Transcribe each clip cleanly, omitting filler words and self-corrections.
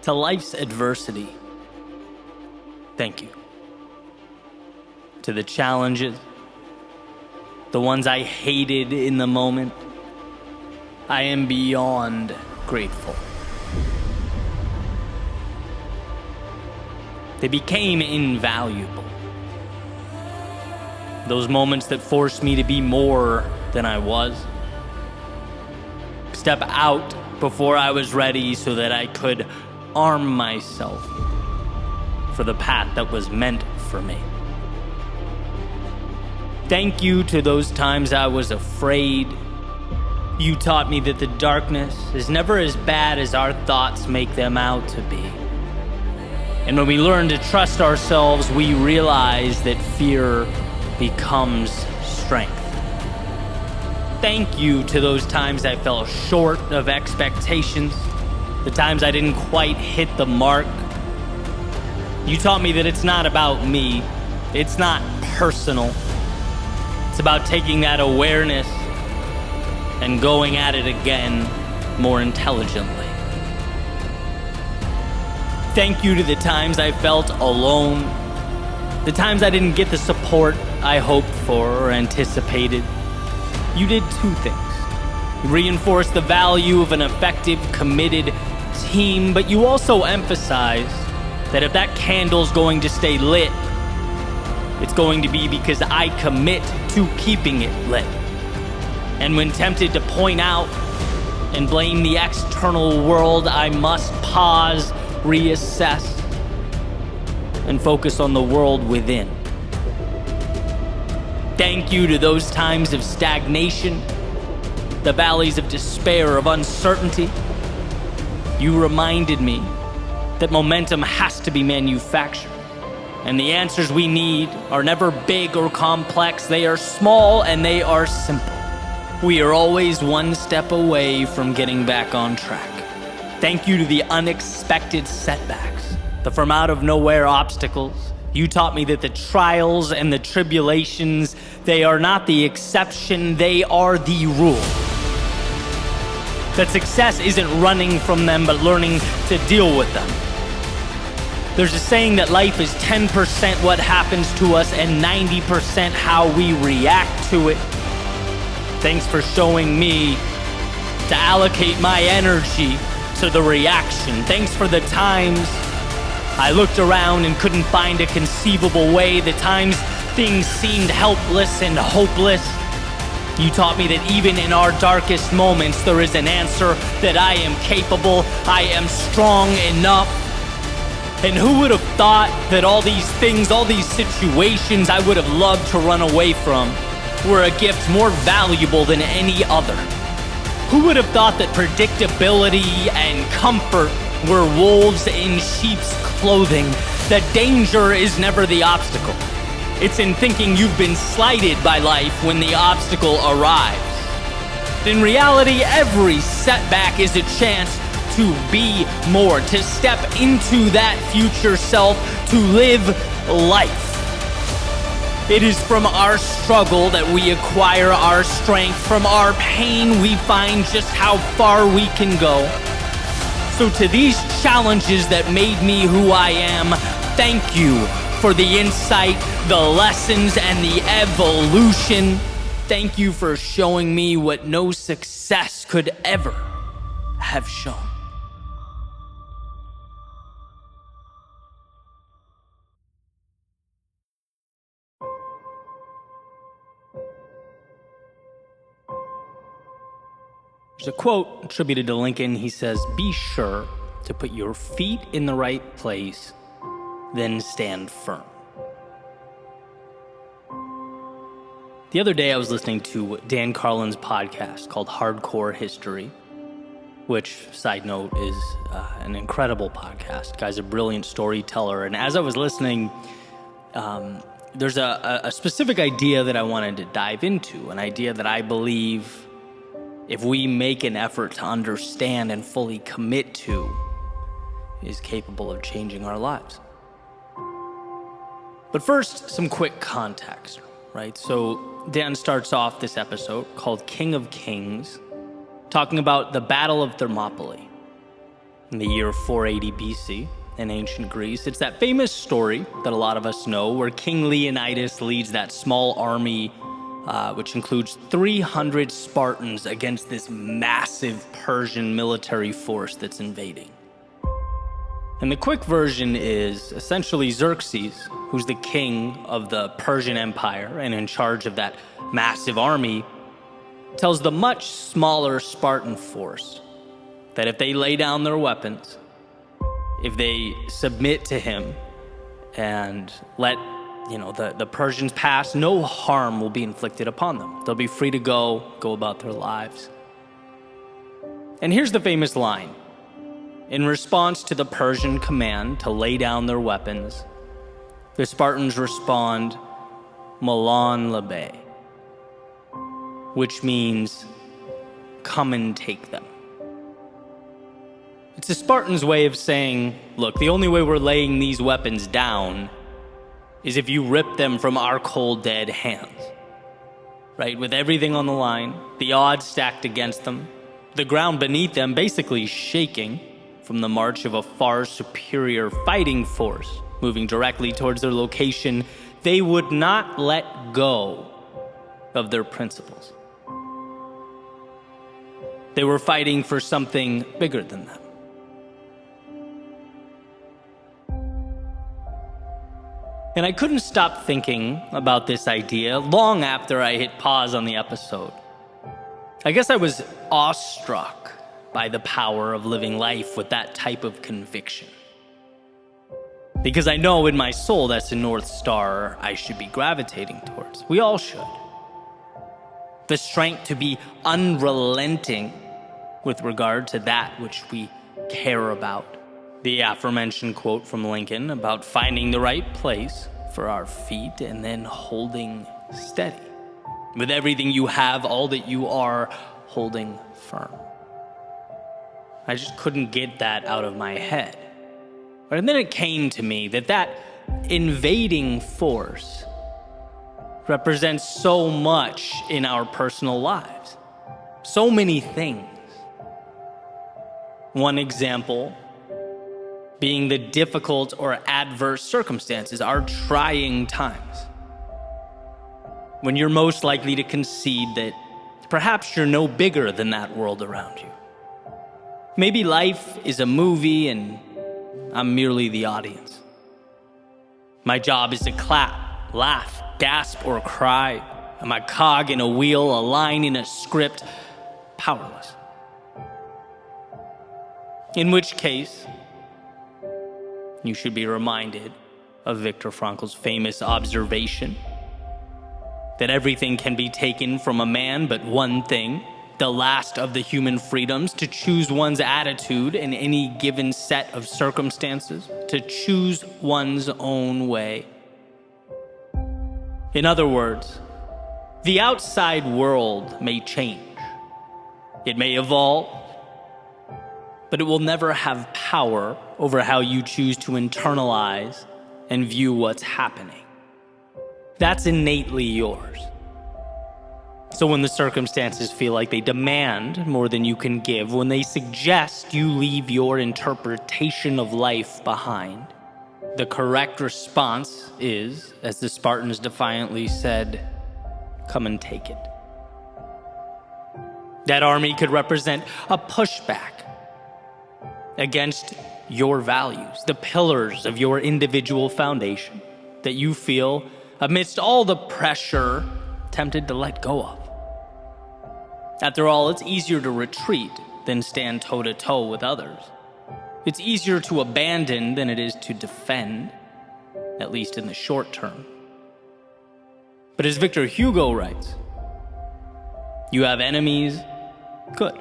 To life's adversity, thank you. To the challenges, the ones I hated in the moment, I am beyond grateful. They became invaluable. Those moments that forced me to be more than I was. Step out before I was ready so that I could arm myself for the path that was meant for me. Thank you to those times I was afraid. You taught me that the darkness is never as bad as our thoughts make them out to be. And when we learn to trust ourselves, we realize that fear becomes strength. Thank you to those times I fell short of expectations, the times I didn't quite hit the mark. You taught me that it's not about me, it's not personal. It's about taking that awareness and going at it again more intelligently. Thank you to the times I felt alone, the times I didn't get the support I hoped for or anticipated. You did two things. You reinforced the value of an effective, committed team, but you also emphasized that if that candle's going to stay lit, it's going to be because I commit to keeping it lit. And when tempted to point out and blame the external world, I must pause, reassess, and focus on the world within. Thank you to those times of stagnation, the valleys of despair, of uncertainty. You reminded me that momentum has to be manufactured, and the answers we need are never big or complex. They are small and they are simple. We are always one step away from getting back on track. Thank you to the unexpected setbacks, the from out of nowhere obstacles. You taught me that the trials and the tribulations, they are not the exception, they are the rule. That success isn't running from them, but learning to deal with them. There's a saying that life is 10% what happens to us and 90% how we react to it. Thanks for showing me to allocate my energy to the reaction. Thanks for the times I looked around and couldn't find a conceivable way, the times things seemed helpless and hopeless. You taught me that even in our darkest moments, there is an answer, that I am capable, I am strong enough. And who would have thought that all these things, all these situations I would have loved to run away from were a gift more valuable than any other? Who would have thought that predictability and comfort were wolves in sheep's clothing, that danger is never the obstacle? It's in thinking you've been slighted by life when the obstacle arrives. In reality, every setback is a chance to be more, to step into that future self, to live life. It is from our struggle that we acquire our strength. From our pain, we find just how far we can go. So to these challenges that made me who I am, thank you for the insight, the lessons, and the evolution. Thank you for showing me what no success could ever have shown. There's a quote attributed to Lincoln. He says, "Be sure to put your feet in the right place, then stand firm." The other day I was listening to Dan Carlin's podcast called Hardcore History, which, side note, is an incredible podcast. The guy's a brilliant storyteller. And as I was listening, there's a specific idea that I wanted to dive into, an idea that I believe if we make an effort to understand and fully commit to, is capable of changing our lives. But first, some quick context, right? So Dan starts off this episode called King of Kings, talking about the Battle of Thermopylae. in the year 480 BC in ancient Greece. It's that famous story that a lot of us know where King Leonidas leads that small army, which includes 300 Spartans against this massive Persian military force that's invading. And the quick version is essentially Xerxes, who's the king of the Persian Empire and in charge of that massive army, tells the much smaller Spartan force that if they lay down their weapons, if they submit to him and let the Persians pass, no harm will be inflicted upon them. They'll be free to go about their lives. And here's the famous line. In response to the Persian command to lay down their weapons, the Spartans respond, Malan labe, which means, come and take them. It's the Spartans' way of saying, look, the only way we're laying these weapons down is if you rip them from our cold, dead hands. Right? With everything on the line, the odds stacked against them, the ground beneath them basically shaking from the march of a far superior fighting force moving directly towards their location, they would not let go of their principles. They were fighting for something bigger than them. And I couldn't stop thinking about this idea long after I hit pause on the episode. I guess I was awestruck by the power of living life with that type of conviction. Because I know in my soul that's the North Star I should be gravitating towards. We all should. The strength to be unrelenting with regard to that which we care about. The aforementioned quote from Lincoln about finding the right place for our feet and then holding steady. With everything you have, all that you are, holding firm. I just couldn't get that out of my head. And then it came to me that invading force represents so much in our personal lives. So many things. One example being the difficult or adverse circumstances, our trying times. When you're most likely to concede that perhaps you're no bigger than that world around you. Maybe life is a movie and I'm merely the audience. My job is to clap, laugh, gasp, or cry. I'm a cog in a wheel, a line in a script, powerless. In which case, you should be reminded of Viktor Frankl's famous observation that everything can be taken from a man but one thing, the last of the human freedoms, to choose one's attitude in any given set of circumstances, to choose one's own way. In other words, the outside world may change. It may evolve, but it will never have power over how you choose to internalize and view what's happening. That's innately yours. So when the circumstances feel like they demand more than you can give, when they suggest you leave your interpretation of life behind, the correct response is, as the Spartans defiantly said, come and take it. That army could represent a pushback against your values, the pillars of your individual foundation that you feel, amidst all the pressure, tempted to let go of. After all, it's easier to retreat than stand toe-to-toe with others. It's easier to abandon than it is to defend, at least in the short term. But as Victor Hugo writes, you have enemies, good.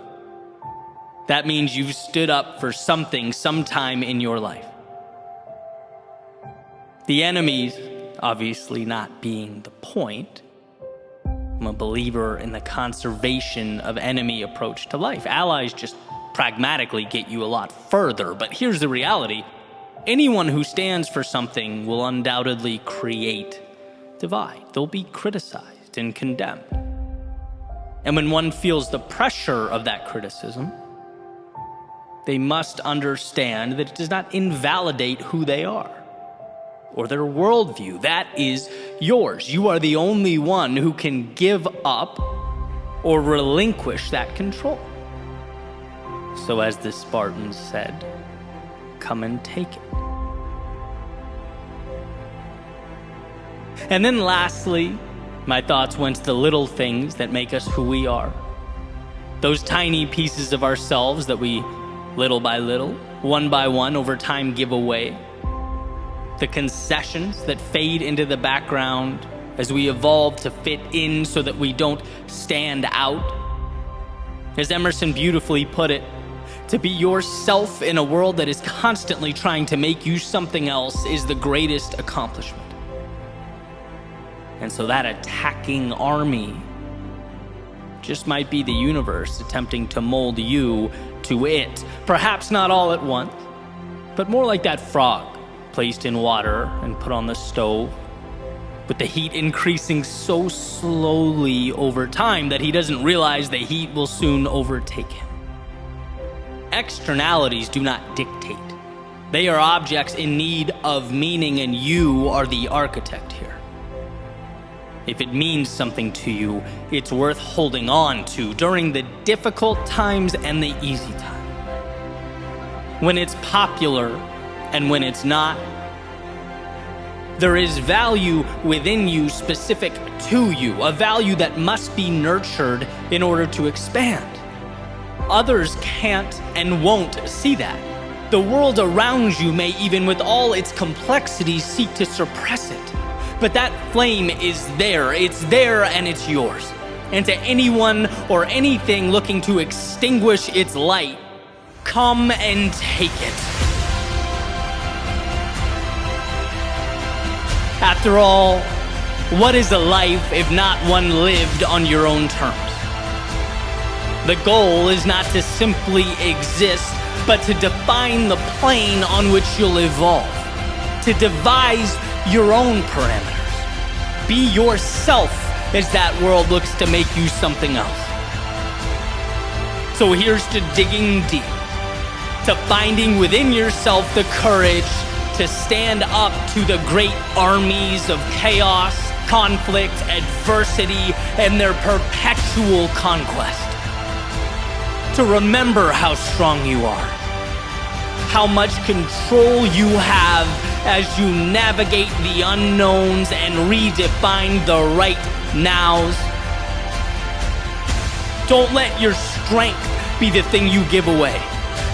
That means you've stood up for something sometime in your life. The enemies, obviously not being the point. I'm a believer in the conservation of enemy approach to life. Allies just pragmatically get you a lot further, but here's the reality. Anyone who stands for something will undoubtedly create divide. They'll be criticized and condemned. And when one feels the pressure of that criticism, they must understand that it does not invalidate who they are or their worldview. That is yours. You are the only one who can give up or relinquish that control. So as the Spartans said, come and take it. And then lastly, my thoughts went to the little things that make us who we are. Those tiny pieces of ourselves that we, little by little, one by one, over time give away. The concessions that fade into the background as we evolve to fit in so that we don't stand out. As Emerson beautifully put it, to be yourself in a world that is constantly trying to make you something else is the greatest accomplishment. And so that attacking army just might be the universe attempting to mold you to it. Perhaps not all at once, but more like that frog placed in water and put on the stove, with the heat increasing so slowly over time that he doesn't realize the heat will soon overtake him. Externalities do not dictate. They are objects in need of meaning, and you are the architect here. If it means something to you, it's worth holding on to during the difficult times and the easy time. When it's popular and when it's not, there is value within you specific to you, a value that must be nurtured in order to expand. Others can't and won't see that. The world around you may, even with all its complexity, seek to suppress it. But that flame is there. It's there and it's yours. And to anyone or anything looking to extinguish its light, come and take it. After all, what is a life if not one lived on your own terms? The goal is not to simply exist, but to define the plane on which you'll evolve, to devise your own parameters. Be yourself as that world looks to make you something else. So here's to digging deep, to finding within yourself the courage to stand up to the great armies of chaos, conflict, adversity, and their perpetual conquest. To remember how strong you are, how much control you have as you navigate the unknowns and redefine the right nows. Don't let your strength be the thing you give away.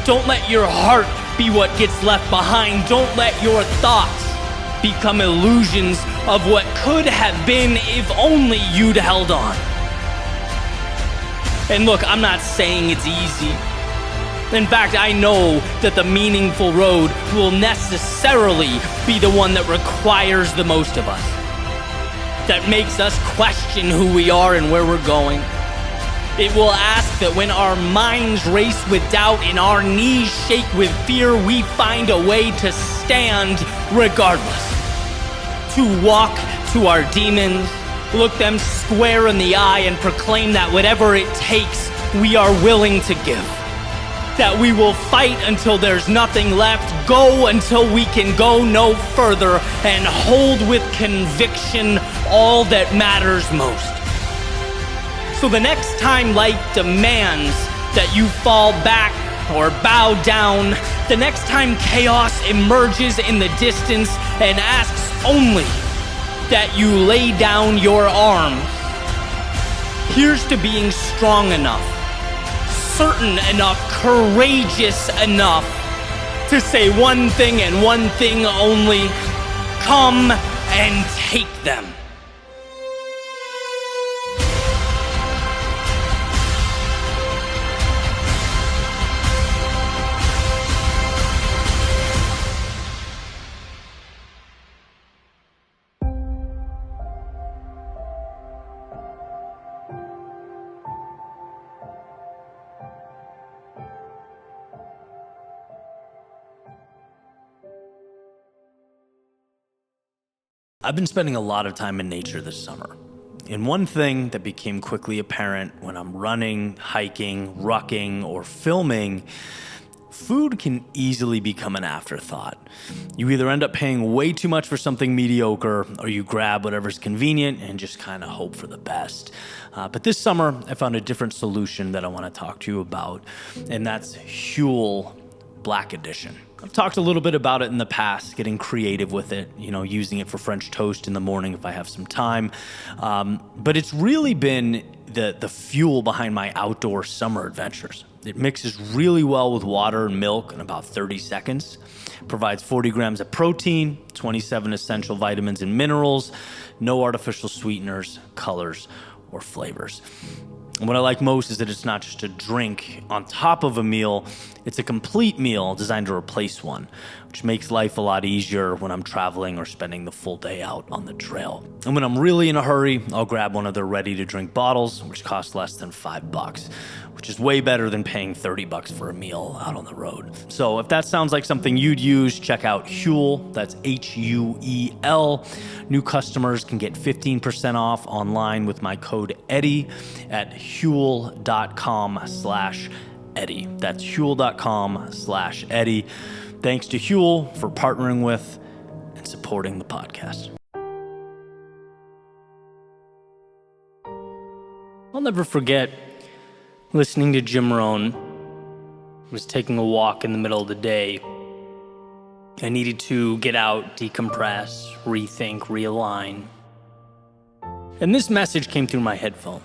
Don't let your heart be what gets left behind. Don't let your thoughts become illusions of what could have been if only you'd held on. And look, I'm not saying it's easy. In fact, I know that the meaningful road will necessarily be the one that requires the most of us, that makes us question who we are and where we're going. It will ask that when our minds race with doubt and our knees shake with fear, we find a way to stand regardless, to walk to our demons, look them square in the eye and proclaim that whatever it takes, we are willing to give. That we will fight until there's nothing left, go until we can go no further, and hold with conviction all that matters most. So the next time life demands that you fall back or bow down, the next time chaos emerges in the distance and asks only that you lay down your arms, here's to being strong enough, certain enough, courageous enough to say one thing and one thing only: come and take them. I've been spending a lot of time in nature this summer. And one thing that became quickly apparent when I'm running, hiking, rucking, or filming, food can easily become an afterthought. You either end up paying way too much for something mediocre, or you grab whatever's convenient and just kind of hope for the best. But this summer, I found a different solution that I want to talk to you about, and that's Huel Black Edition. I've talked a little bit about it in the past, getting creative with it, using it for French toast in the morning if I have some time. But it's really been the fuel behind my outdoor summer adventures. It mixes really well with water and milk in about 30 seconds, provides 40 grams of protein, 27 essential vitamins and minerals, no artificial sweeteners, colors, or flavors. And what I like most is that it's not just a drink on top of a meal, it's a complete meal designed to replace one, which makes life a lot easier when I'm traveling or spending the full day out on the trail. And when I'm really in a hurry, I'll grab one of their ready-to-drink bottles, which cost less than $5, which is way better than paying $30 for a meal out on the road. So if that sounds like something you'd use, check out Huel, that's Huel. New customers can get 15% off online with my code Eddie at Huel.com/Eddie. That's Huel.com/Eddie. Thanks to Huel for partnering with and supporting the podcast. I'll never forget listening to Jim Rohn. I was taking a walk in the middle of the day. I needed to get out, decompress, rethink, realign. And this message came through my headphones.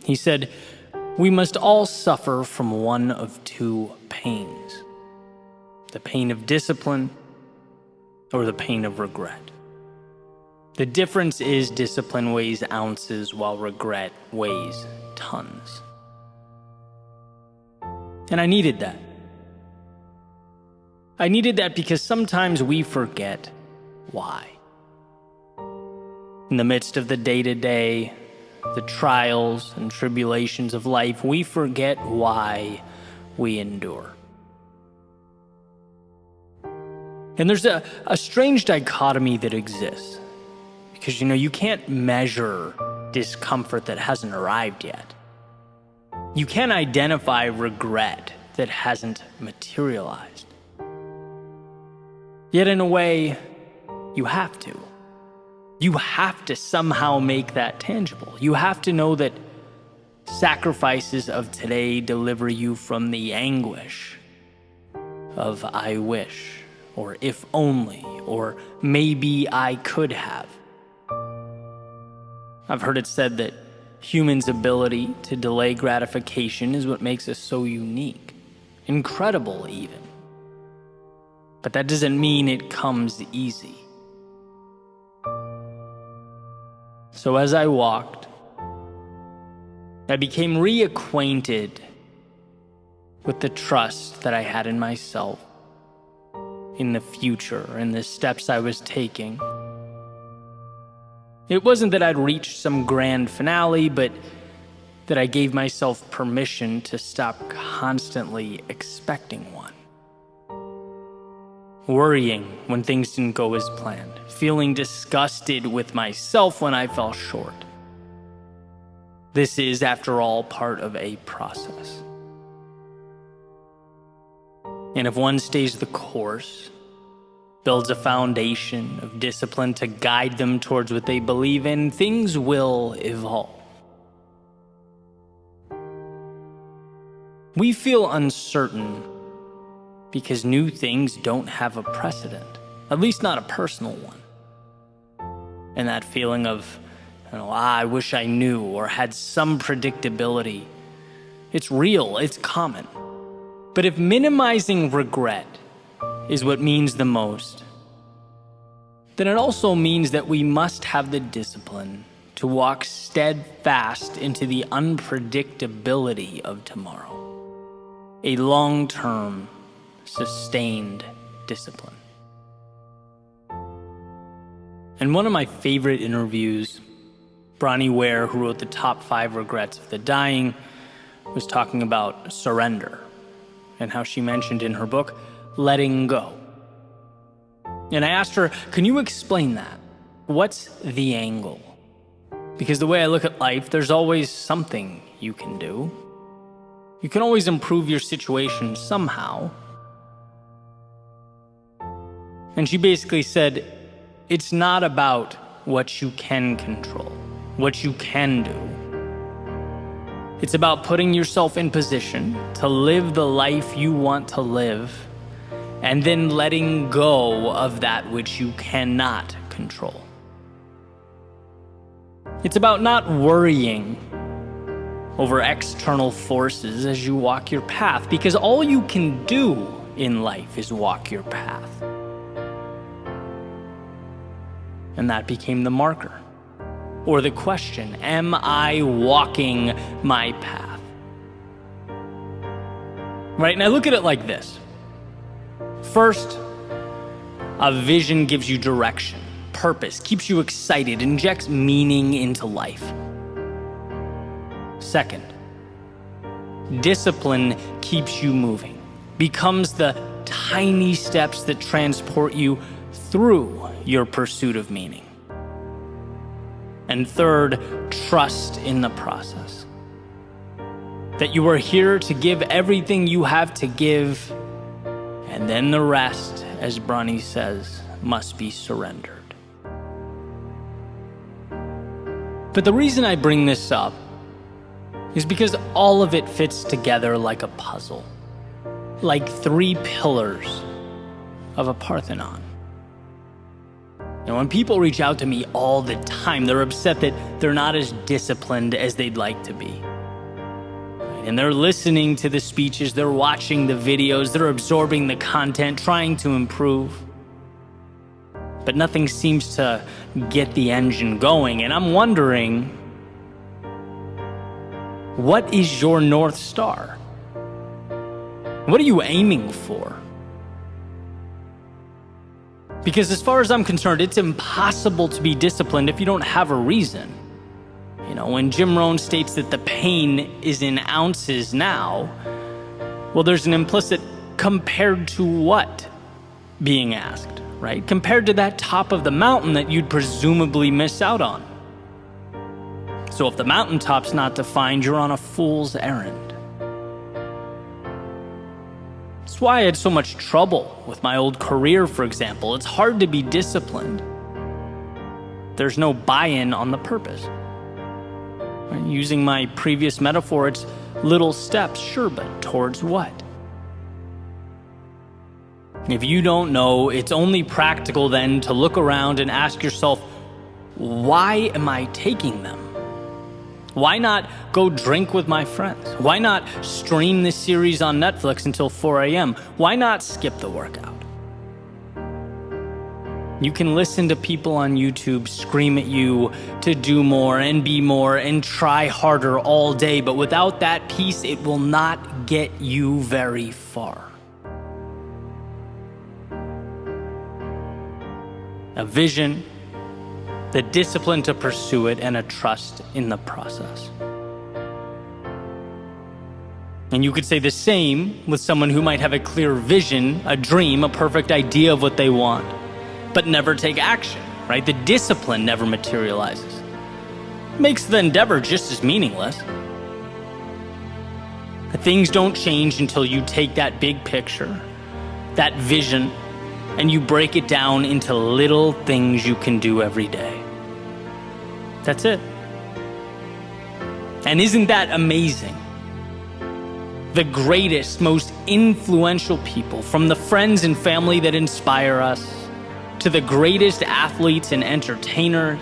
He said, "We must all suffer from one of two pains, the pain of discipline or the pain of regret. The difference is discipline weighs ounces while regret weighs tons." And I needed that. I needed that because sometimes we forget why. In the midst of the day-to-day, the trials and tribulations of life, we forget why we endure. And there's a strange dichotomy that exists. Because, you can't measure discomfort that hasn't arrived yet. You can't identify regret that hasn't materialized. Yet in a way, you have to. You have to somehow make that tangible. You have to know that sacrifices of today deliver you from the anguish of "I wish," or "if only," or "maybe I could have." I've heard it said that humans' ability to delay gratification is what makes us so unique, incredible even. But that doesn't mean it comes easy. So as I walked, I became reacquainted with the trust that I had in myself, in the future, in the steps I was taking. It wasn't that I'd reached some grand finale, but that I gave myself permission to stop constantly expecting one. Worrying when things didn't go as planned, feeling disgusted with myself when I fell short. This is, after all, part of a process. And if one stays the course, builds a foundation of discipline to guide them towards what they believe in, things will evolve. We feel uncertain because new things don't have a precedent, at least not a personal one. And that feeling of, I wish I knew or had some predictability, it's real, it's common. But if minimizing regret is what means the most, then it also means that we must have the discipline to walk steadfast into the unpredictability of tomorrow. A long-term, sustained discipline. In one of my favorite interviews, Bronnie Ware, who wrote the top 5 regrets of the dying, was talking about surrender and how she mentioned in her book, letting go. And I asked her, can you explain that? What's the angle? Because the way I look at life, there's always something you can do. You can always improve your situation somehow. And she basically said, it's not about what you can control, what you can do. It's about putting yourself in position to live the life you want to live, and then letting go of that which you cannot control. It's about not worrying over external forces as you walk your path, because all you can do in life is walk your path. And that became the marker, or the question, am I walking my path? Right, and I look at it like this. First, a vision gives you direction, purpose, keeps you excited, injects meaning into life. Second, discipline keeps you moving, becomes the tiny steps that transport you through your pursuit of meaning. And third, trust in the process. That you are here to give everything you have to give, and then the rest, as Bronnie says, must be surrendered. But the reason I bring this up is because all of it fits together like a puzzle, like 3 pillars of a Parthenon. And when people reach out to me all the time, they're upset that they're not as disciplined as they'd like to be. And they're listening to the speeches, they're watching the videos, they're absorbing the content, trying to improve. But nothing seems to get the engine going. And I'm wondering, what is your North Star? What are you aiming for? Because as far as I'm concerned, it's impossible to be disciplined if you don't have a reason. You know, when Jim Rohn states that the pain is in ounces now, well, there's an implicit compared to what being asked, right? Compared to that top of the mountain that you'd presumably miss out on. So if the mountaintop's not defined, you're on a fool's errand. That's why I had so much trouble with my old career, for example. It's hard to be disciplined. There's no buy-in on the purpose. Using my previous metaphor, it's little steps, sure, but towards what? If you don't know, it's only practical then to look around and ask yourself, why am I taking them? Why not go drink with my friends? Why not stream this series on Netflix until 4 a.m.? Why not skip the workout? You can listen to people on YouTube scream at you to do more and be more and try harder all day, but without that piece, it will not get you very far. A vision, the discipline to pursue it, and a trust in the process. And you could say the same with someone who might have a clear vision, a dream, a perfect idea of what they want, but never take action, right? The discipline never materializes. Makes the endeavor just as meaningless. Things don't change until you take that big picture, that vision, and you break it down into little things you can do every day. That's it. And isn't that amazing? The greatest, most influential people, from the friends and family that inspire us, to the greatest athletes and entertainers,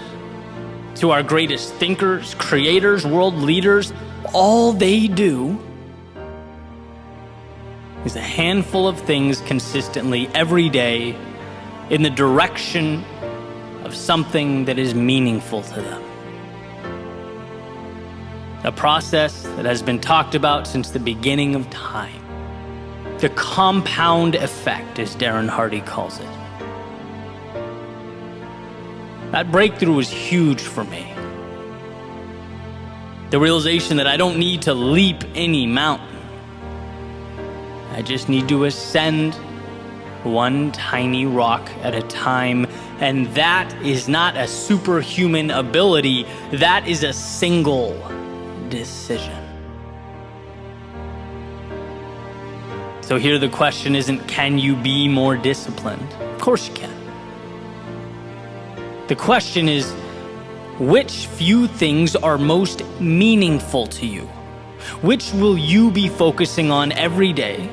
to our greatest thinkers, creators, world leaders, all they do is a handful of things consistently every day in the direction of something that is meaningful to them. A process that has been talked about since the beginning of time. The compound effect, as Darren Hardy calls it. That breakthrough was huge for me. The realization that I don't need to leap any mountain. I just need to ascend one tiny rock at a time, and that is not a superhuman ability, that is a single decision. So here the question isn't, can you be more disciplined? Of course you can. The question is, which few things are most meaningful to you? Which will you be focusing on every day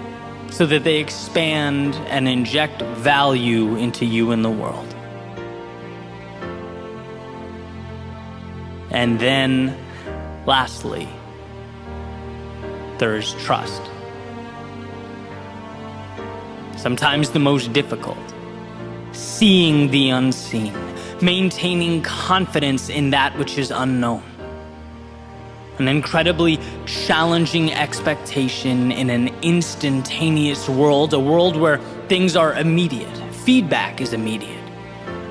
so that they expand and inject value into you and the world? And then, lastly, there is trust. Sometimes the most difficult. Seeing the unseen. Maintaining confidence in that which is unknown. An incredibly challenging expectation in an instantaneous world, a world where things are immediate. Feedback is immediate.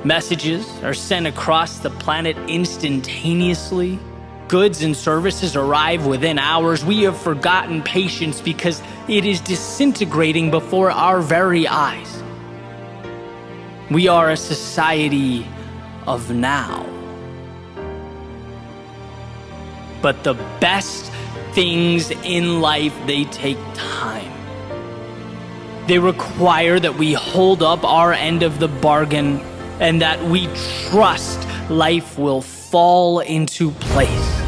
Messages are sent across the planet instantaneously. Goods and services arrive within hours. We have forgotten patience because it is disintegrating before our very eyes. We are a society of now. But the best things in life, they take time. They require that we hold up our end of the bargain and that we trust life will fall into place.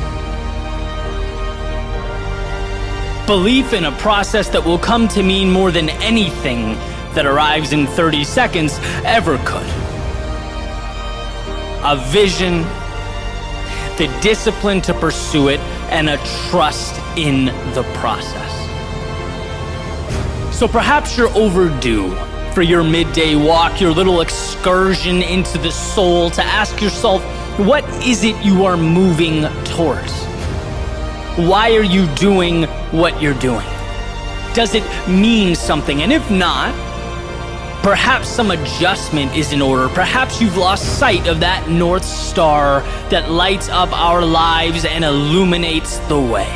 Belief in a process that will come to mean more than anything that arrives in 30 seconds ever could. A vision, the discipline to pursue it, and a trust in the process. So perhaps you're overdue for your midday walk, your little excursion into the soul, to ask yourself, what is it you are moving towards? Why are you doing what you're doing? Does it mean something? And if not, perhaps some adjustment is in order. Perhaps you've lost sight of that North Star that lights up our lives and illuminates the way.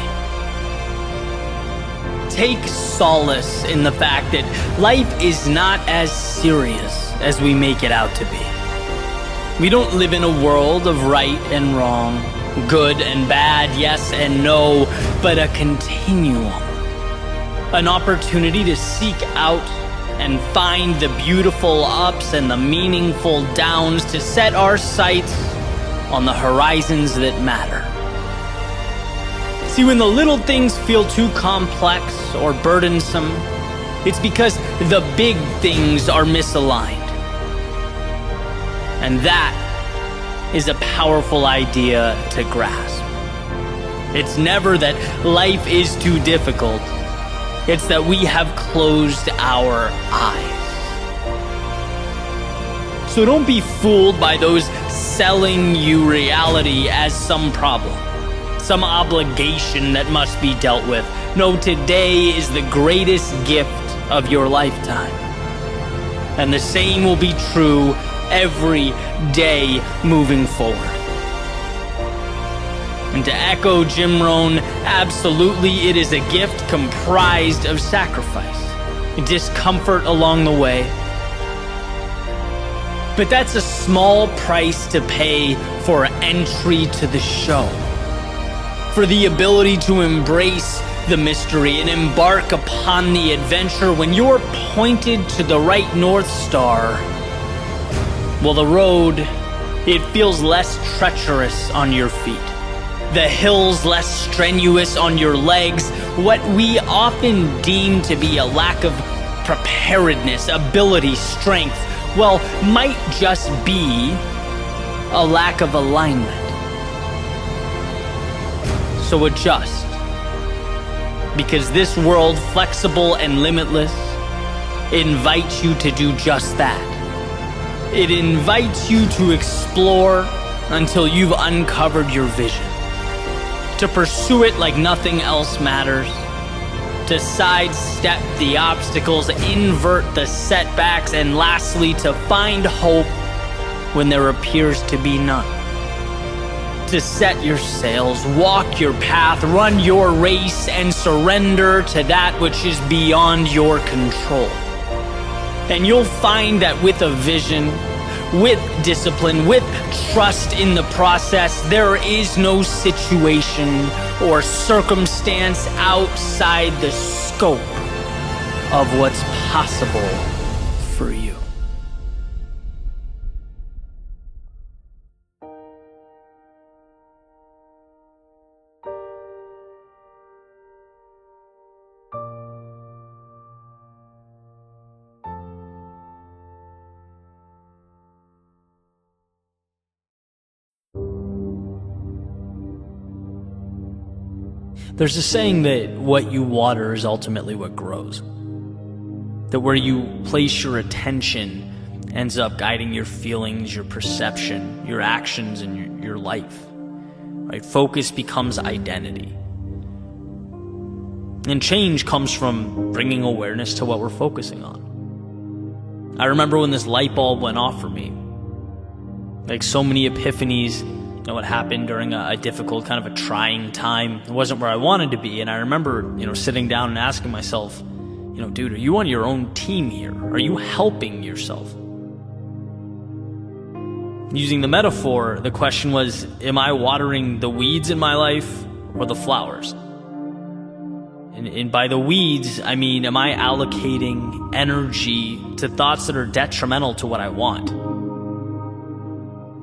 Take solace in the fact that life is not as serious as we make it out to be. We don't live in a world of right and wrong, good and bad, yes and no, but a continuum. An opportunity to seek out and find the beautiful ups and the meaningful downs, to set our sights on the horizons that matter. See, when the little things feel too complex or burdensome, it's because the big things are misaligned. And that is a powerful idea to grasp. It's never that life is too difficult. It's that we have closed our eyes. So don't be fooled by those selling you reality as some problem, some obligation that must be dealt with. No, today is the greatest gift of your lifetime. And the same will be true every day moving forward. And to echo Jim Rohn, absolutely it is a gift comprised of sacrifice, discomfort along the way. But that's a small price to pay for entry to the show, for the ability to embrace the mystery and embark upon the adventure. When you're pointed to the right North Star, well, the road, it feels less treacherous on your feet. The hills less strenuous on your legs. What we often deem to be a lack of preparedness, ability, strength, well, might just be a lack of alignment. So adjust. Because this world, flexible and limitless, invites you to do just that. It invites you to explore until you've uncovered your vision. To pursue it like nothing else matters. To sidestep the obstacles, invert the setbacks, and lastly, to find hope when there appears to be none. To set your sails, walk your path, run your race, and surrender to that which is beyond your control. And you'll find that with a vision, with discipline, with trust in the process, there is no situation or circumstance outside the scope of what's possible for you. There's a saying that what you water is ultimately what grows. That where you place your attention ends up guiding your feelings, your perception, your actions, and your life. Right? Focus becomes identity. And change comes from bringing awareness to what we're focusing on. I remember when this light bulb went off for me. Like so many epiphanies, what happened during a difficult, kind of a trying time. It wasn't where I wanted to be. And I remember, sitting down and asking myself, dude, are you on your own team here? Are you helping yourself? Using the metaphor, the question was, am I watering the weeds in my life or the flowers? And by the weeds, I mean, am I allocating energy to thoughts that are detrimental to what I want?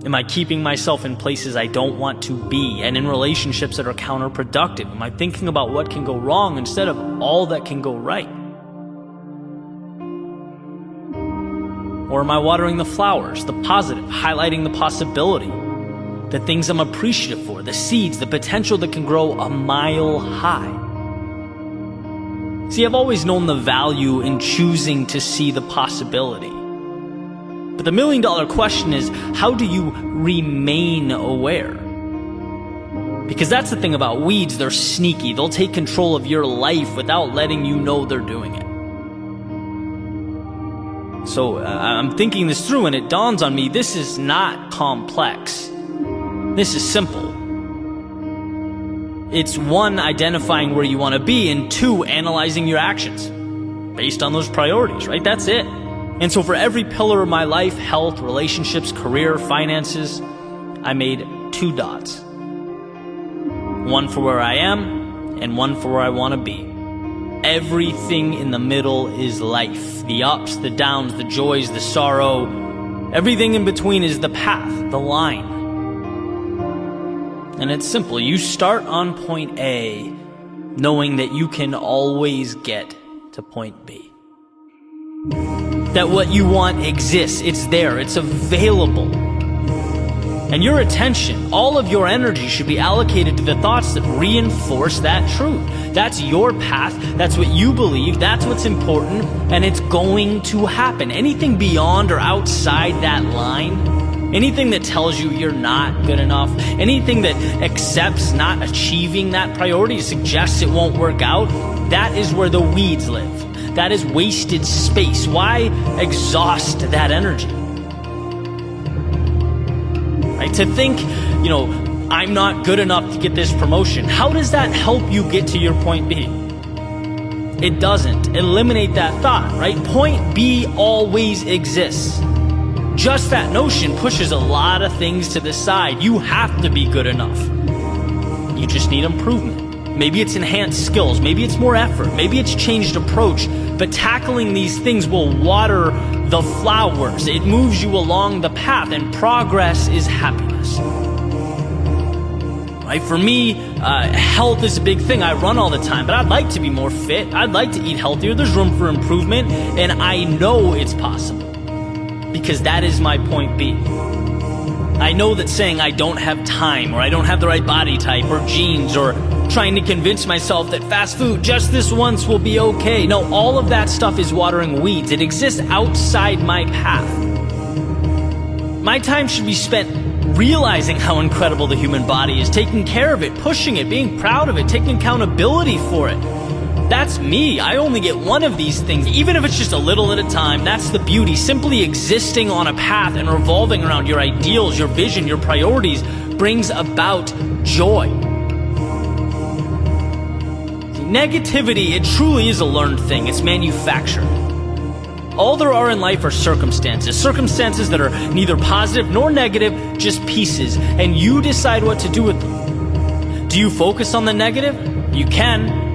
Am I keeping myself in places I don't want to be and in relationships that are counterproductive? Am I thinking about what can go wrong instead of all that can go right? Or am I watering the flowers, the positive, highlighting the possibility, the things I'm appreciative for, the seeds, the potential that can grow a mile high? See, I've always known the value in choosing to see the possibility. But the million-dollar question is, how do you remain aware? Because that's the thing about weeds, they're sneaky. They'll take control of your life without letting you know they're doing it. So I'm thinking this through and it dawns on me, this is not complex. This is simple. It's one, identifying where you want to be, and two, analyzing your actions based on those priorities, right? That's it. And so for every pillar of my life, health, relationships, career, finances, I made 2 dots. One for where I am and one for where I want to be. Everything in the middle is life. The ups, the downs, the joys, the sorrow. Everything in between is the path, the line. And it's simple. You start on point A, knowing that you can always get to point B. That what you want exists, it's there, it's available. And your attention, all of your energy should be allocated to the thoughts that reinforce that truth. That's your path, that's what you believe, that's what's important, and it's going to happen. Anything beyond or outside that line, anything that tells you you're not good enough, anything that accepts not achieving that priority, suggests it won't work out, that is where the weeds live. That is wasted space. Why exhaust that energy? Right? To think, I'm not good enough to get this promotion. How does that help you get to your point B? It doesn't. Eliminate that thought, right? Point B always exists. Just that notion pushes a lot of things to the side. You have to be good enough. You just need improvement. Maybe it's enhanced skills, maybe it's more effort, maybe it's changed approach, but tackling these things will water the flowers. It moves you along the path, and progress is happiness. Right? For me, health is a big thing. I run all the time, but I'd like to be more fit. I'd like to eat healthier. There's room for improvement, and I know it's possible because that is my point B. I know that saying I don't have time, or I don't have the right body type, or genes, or trying to convince myself that fast food just this once will be okay. No, all of that stuff is watering weeds. It exists outside my path. My time should be spent realizing how incredible the human body is, taking care of it, pushing it, being proud of it, taking accountability for it. That's me. I only get one of these things, even if it's just a little at a time. That's the beauty. Simply existing on a path and revolving around your ideals, your vision, your priorities brings about joy. Negativity, it truly is a learned thing. It's manufactured. All there are in life are circumstances. Circumstances that are neither positive nor negative, just pieces. And you decide what to do with them. Do you focus on the negative? You can.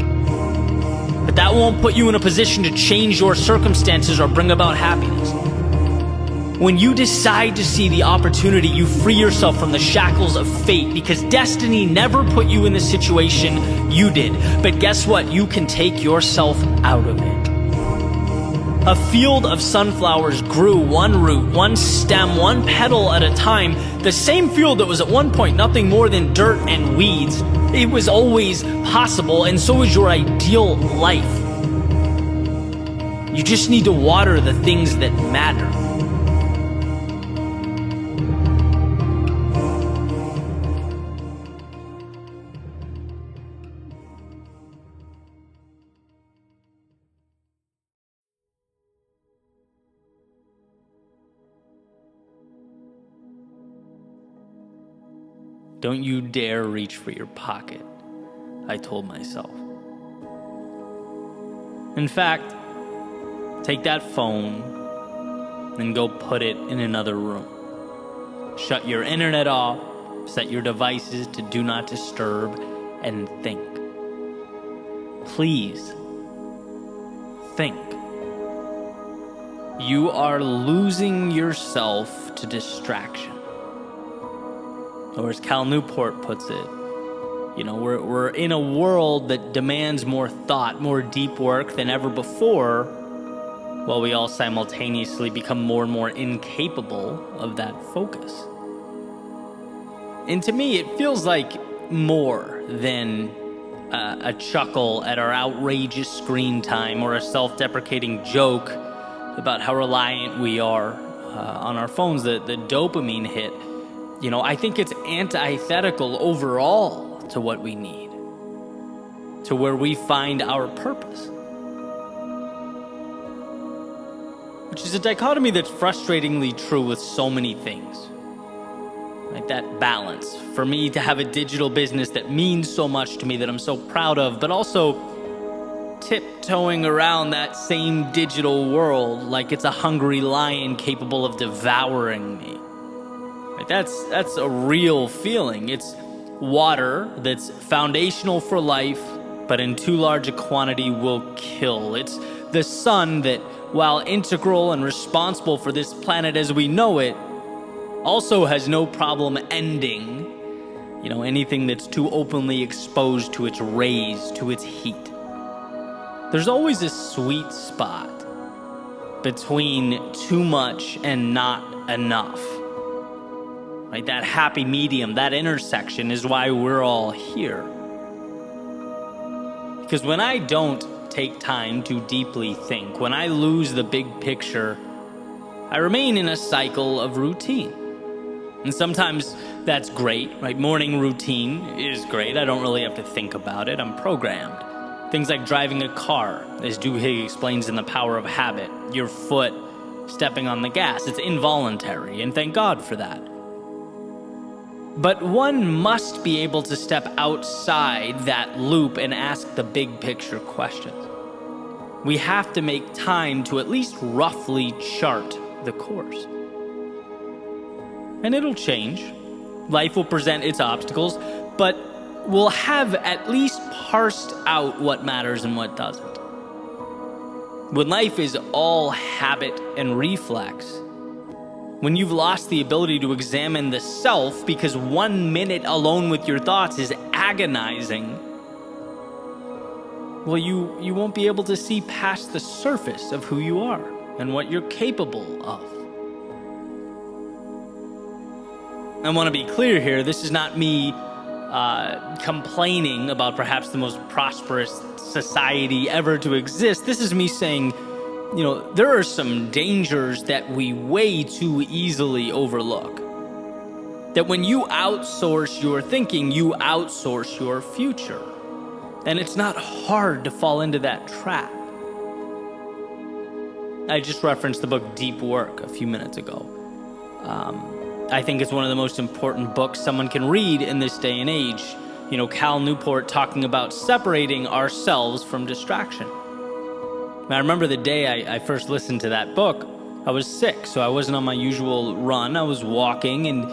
But that won't put you in a position to change your circumstances or bring about happiness. When you decide to see the opportunity, you free yourself from the shackles of fate, because destiny never put you in the situation, you did. But guess what? You can take yourself out of it. A field of sunflowers grew one root, one stem, one petal at a time. The same field that was at one point nothing more than dirt and weeds. It was always possible, and so is your ideal life. You just need to water the things that matter. Don't you dare reach for your pocket, I told myself. In fact, take that phone and go put it in another room. Shut your internet off, set your devices to do not disturb, and think. Please, think. You are losing yourself to distraction. Or as Cal Newport puts it, we're in a world that demands more thought, more deep work than ever before, while we all simultaneously become more and more incapable of that focus. And to me, it feels like more than a chuckle at our outrageous screen time or a self-deprecating joke about how reliant we are on our phones, the dopamine hit. I think it's antithetical overall to what we need, to where we find our purpose. Which is a dichotomy that's frustratingly true with so many things. Like that balance. For me to have a digital business that means so much to me, that I'm so proud of, but also tiptoeing around that same digital world like it's a hungry lion capable of devouring me. That's a real feeling. It's water that's foundational for life, but in too large a quantity will kill. It's the sun that, while integral and responsible for this planet as we know it, also has no problem ending, anything that's too openly exposed to its rays, to its heat. There's always a sweet spot between too much and not enough. Right? That happy medium, that intersection is why we're all here. Because when I don't take time to deeply think, when I lose the big picture, I remain in a cycle of routine. And sometimes that's great, right? Morning routine is great. I don't really have to think about it. I'm programmed. Things like driving a car, as Duhigg explains in The Power of Habit. Your foot stepping on the gas. It's involuntary, and thank God for that. But one must be able to step outside that loop and ask the big picture questions. We have to make time to at least roughly chart the course. And it'll change. Life will present its obstacles, but we'll have at least parsed out what matters and what doesn't. When life is all habit and reflex, when you've lost the ability to examine the self because 1 minute alone with your thoughts is agonizing, well, you won't be able to see past the surface of who you are and what you're capable of. I want to be clear here, this is not me complaining about perhaps the most prosperous society ever to exist. This is me saying, there are some dangers that we way too easily overlook. That when you outsource your thinking, you outsource your future. And it's not hard to fall into that trap. I just referenced the book Deep Work a few minutes ago. I think it's one of the most important books someone can read in this day and age. Cal Newport talking about separating ourselves from distraction. I remember the day I first listened to that book, I was sick, so I wasn't on my usual run. I was walking, and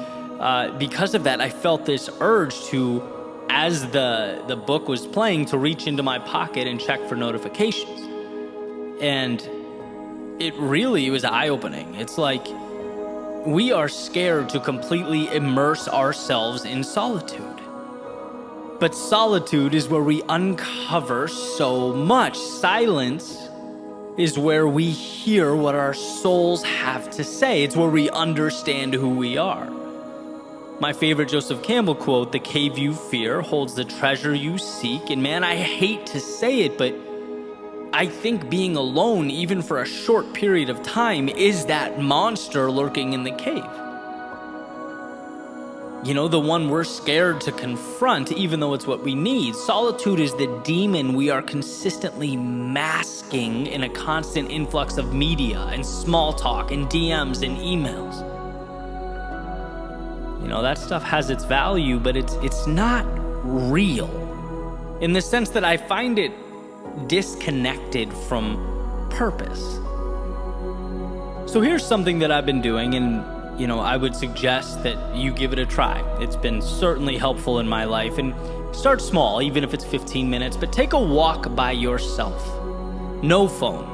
because of that, I felt this urge to as the book was playing, to reach into my pocket and check for notifications. And it really was eye-opening. It's like we are scared to completely immerse ourselves in solitude. But solitude is where we uncover so much. Silence is where we hear what our souls have to say. It's where we understand who we are. My favorite Joseph Campbell quote, "The cave you fear holds the treasure you seek." And man, I hate to say it, but I think being alone, even for a short period of time, is that monster lurking in the cave. You know, the one we're scared to confront, even though it's what we need. Solitude is the demon we are consistently masking in a constant influx of media and small talk and DMs and emails. You know, that stuff has its value, but it's not real. In the sense that I find it disconnected from purpose. So here's something that I've been doing, and you know, I would suggest that you give it a try. It's been certainly helpful in my life. And start small, even if it's 15 minutes, but take a walk by yourself. No phone.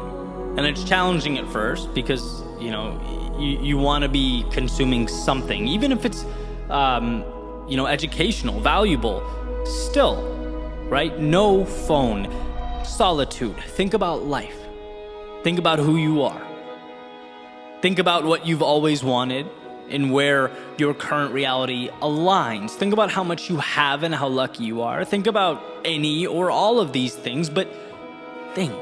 And it's challenging at first because, you know, you want to be consuming something, even if it's, you know, educational, valuable, still, right? No phone. Solitude. Think about life. Think about who you are. Think about what you've always wanted and where your current reality aligns. Think about how much you have and how lucky you are. Think about any or all of these things, but think.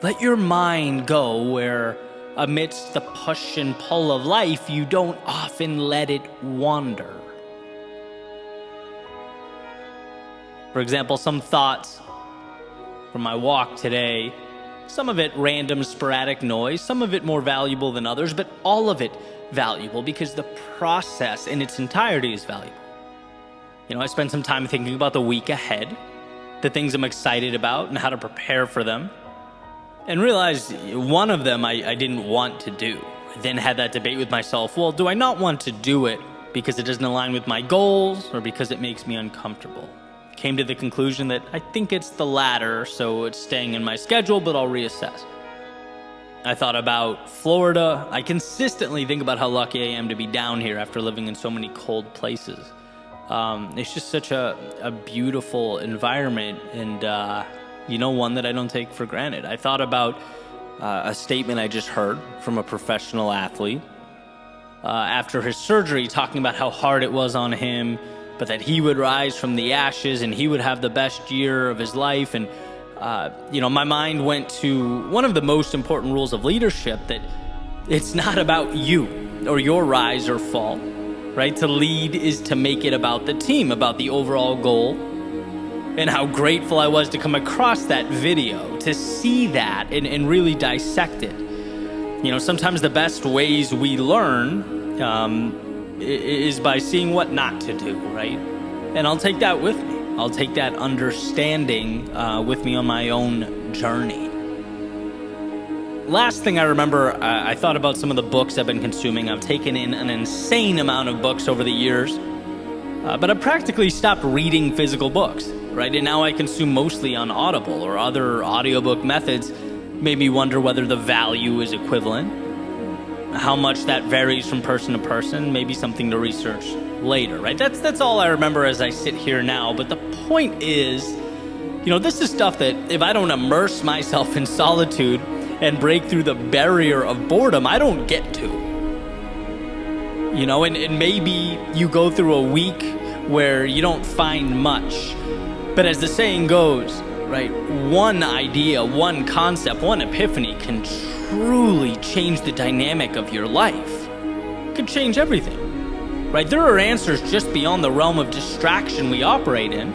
Let your mind go where, amidst the push and pull of life, you don't often let it wander. For example, some thoughts from my walk today. Some of it random, sporadic noise, some of it more valuable than others, but all of it valuable because the process in its entirety is valuable. You know, I spent some time thinking about the week ahead, the things I'm excited about and how to prepare for them, and realized one of them I didn't want to do. I then had that debate with myself, well, do I not want to do it because it doesn't align with my goals or because it makes me uncomfortable? Came to the conclusion that I think it's the latter, so it's staying in my schedule, but I'll reassess. I thought about Florida. I consistently think about how lucky I am to be down here after living in so many cold places. It's just such a beautiful environment and, you know, one that I don't take for granted. I thought about a statement I just heard from a professional athlete after his surgery, talking about how hard it was on him, but that he would rise from the ashes and he would have the best year of his life. And, you know, my mind went to one of the most important rules of leadership, that it's not about you or your rise or fall, right? To lead is to make it about the team, about the overall goal. And how grateful I was to come across that video, to see that and really dissect it. You know, sometimes the best ways we learn, is by seeing what not to do, right? And I'll take that with me. I'll take that understanding with me on my own journey. Last thing I remember, I thought about some of the books I've been consuming. I've taken in an insane amount of books over the years, but I practically stopped reading physical books, right? And now I consume mostly on Audible or other audiobook methods. Made me wonder whether the value is equivalent. How much that varies from person to person, maybe something to research later, right? That's all I remember as I sit here now. But the point is, you know, this is stuff that if I don't immerse myself in solitude and break through the barrier of boredom, I don't get to. You know, and maybe you go through a week where you don't find much. But as the saying goes, right, one idea, one concept, one epiphany can truly change the dynamic of your life. It could change everything, right? There are answers just beyond the realm of distraction we operate in.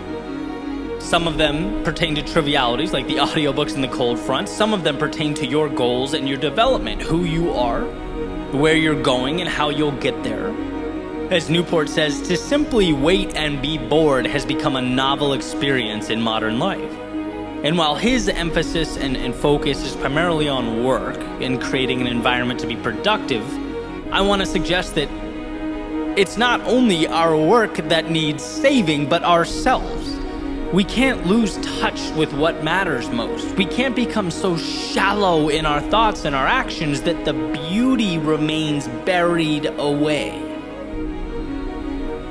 Some of them pertain to trivialities like the audiobooks and the cold front. Some of them pertain to your goals and your development, who you are, where you're going, and how you'll get there. As Newport says, to simply wait and be bored has become a novel experience in modern life. And while his emphasis and focus is primarily on work and creating an environment to be productive, I want to suggest that It's not only our work that needs saving, but ourselves. We can't lose touch with what matters most. We can't become so shallow in our thoughts and our actions that the beauty remains buried away.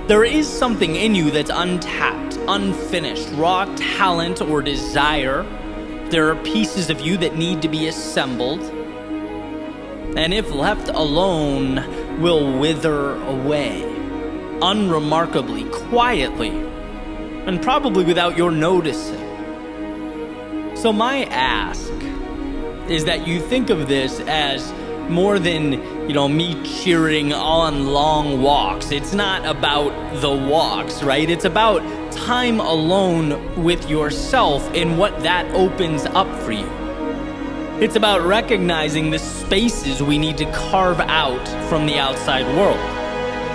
There is something in you that's untapped, unfinished, raw talent or desire. There are pieces of you that need to be assembled, and if left alone, will wither away, unremarkably, quietly, and probably without your noticing. So my ask is that you think of this as more than, me cheering on long walks. It's not about the walks, right? It's about time alone with yourself and what that opens up for you. It's about recognizing the spaces we need to carve out from the outside world,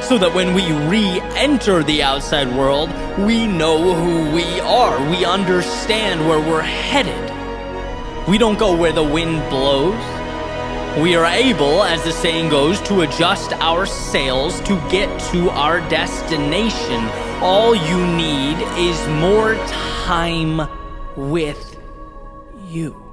so that when we re-enter the outside world, we know who we are. We understand where we're headed. We don't go where the wind blows. We are able, as the saying goes, to adjust our sails to get to our destination. All you need is more time with you.